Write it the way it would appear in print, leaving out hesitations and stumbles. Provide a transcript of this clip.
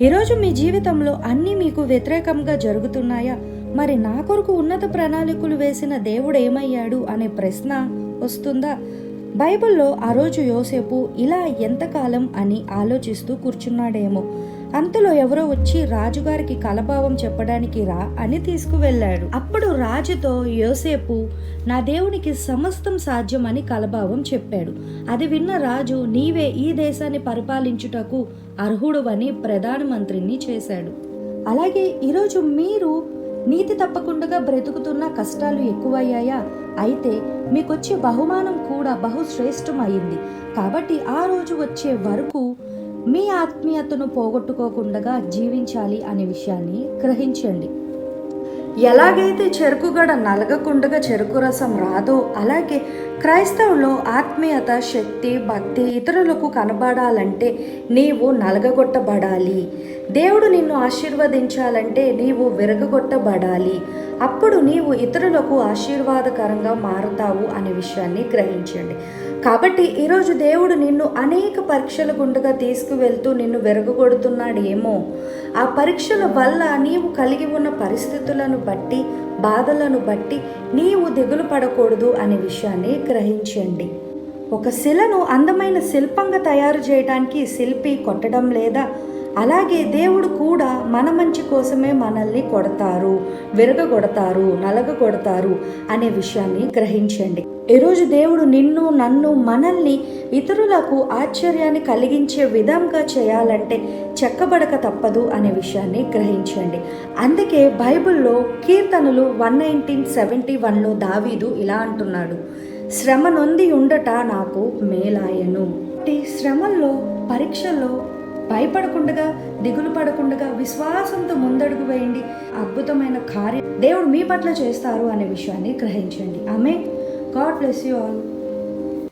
ఈరోజు మీ జీవితంలో అన్నీ మీకు వ్యతిరేకంగా జరుగుతున్నాయా? మరి నా కొరకు ఉన్నత ప్రణాళికలు వేసిన దేవుడు ఏమయ్యాడు అనే ప్రశ్న వస్తుందా? బైబిల్లో ఆ రోజు యోసేపు ఇలా ఎంతకాలం అని ఆలోచిస్తూ కూర్చున్నాడేమో. అంతలో ఎవరో వచ్చి రాజుగారికి కలభావం చెప్పడానికి రా అని తీసుకువెళ్ళాడు. అప్పుడు రాజుతో యోసేపు నా దేవునికి సమస్తం సాధ్యమని కలభావం చెప్పాడు. అది విన్న రాజు నీవే ఈ దేశాన్ని పరిపాలించుటకు అర్హుడువని ప్రధానమంత్రిని చేశాడు. అలాగే ఈరోజు మీరు నీతి తప్పకుండా బ్రతుకుతున్న కష్టాలు ఎక్కువయ్యాయా? అయితే మీకొచ్చే బహుమానం కూడా బహుశ్రేష్టమైంది. కాబట్టి ఆ రోజు వచ్చే వరకు మీ ఆత్మీయతను పోగొట్టుకోకుండా జీవించాలి అనే విషయాన్ని గ్రహించండి. ఎలాగైతే చెరుకుగడ నలగకుండా చెరుకు రసం రాదో, అలాగే క్రైస్తవులో ఆత్మీయత, శక్తి, భక్తి ఇతరులకు కనబడాలంటే నీవు నలగగొట్టబడాలి. దేవుడు నిన్ను ఆశీర్వదించాలంటే నీవు విరగగొట్టబడాలి. అప్పుడు నీవు ఇతరులకు ఆశీర్వాదకరంగా మారుతావు అనే విషయాన్ని గ్రహించండి. కాబట్టి ఈరోజు దేవుడు నిన్ను అనేక పరీక్షల గుండగా తీసుకువెళ్తూ నిన్ను విరగగొడుతున్నాడేమో. ఆ పరీక్షల వల్ల నీవు కలిగి ఉన్న పరిస్థితులను బట్టి, బాధలను బట్టి నీవు దిగులు పడకూడదు అనే విషయాన్ని గ్రహించండి. ఒక శిలను అందమైన శిల్పంగా తయారు చేయడానికి శిల్పి కొట్టడం లేదా? అలాగే దేవుడు కూడా మన మంచి కోసమే మనల్ని కొడతారు, విరగగొడతారు, నలగగొడతారు అనే విషయాన్ని గ్రహించండి. ఈరోజు దేవుడు నిన్ను, నన్ను, మనల్ని ఇతరులకు ఆశ్చర్యాన్ని కలిగించే విధంగా చేయాలంటే చెక్కబడక తప్పదు అనే విషయాన్ని గ్రహించండి. అందుకే బైబిల్లో కీర్తనలు 119:71లో దావీదు ఇలా అంటున్నాడు, శ్రమ నొంది ఉండట నాకు మేలాయను. శ్రమల్లో, పరీక్షల్లో భయపడకుండా, దిగులు పడకుండా విశ్వాసంతో ముందడుగు వేయండి. అద్భుతమైన కార్యం దేవుడు మీ పట్ల చేస్తారు అనే విషయాన్ని గ్రహించండి. Amen. God bless you all.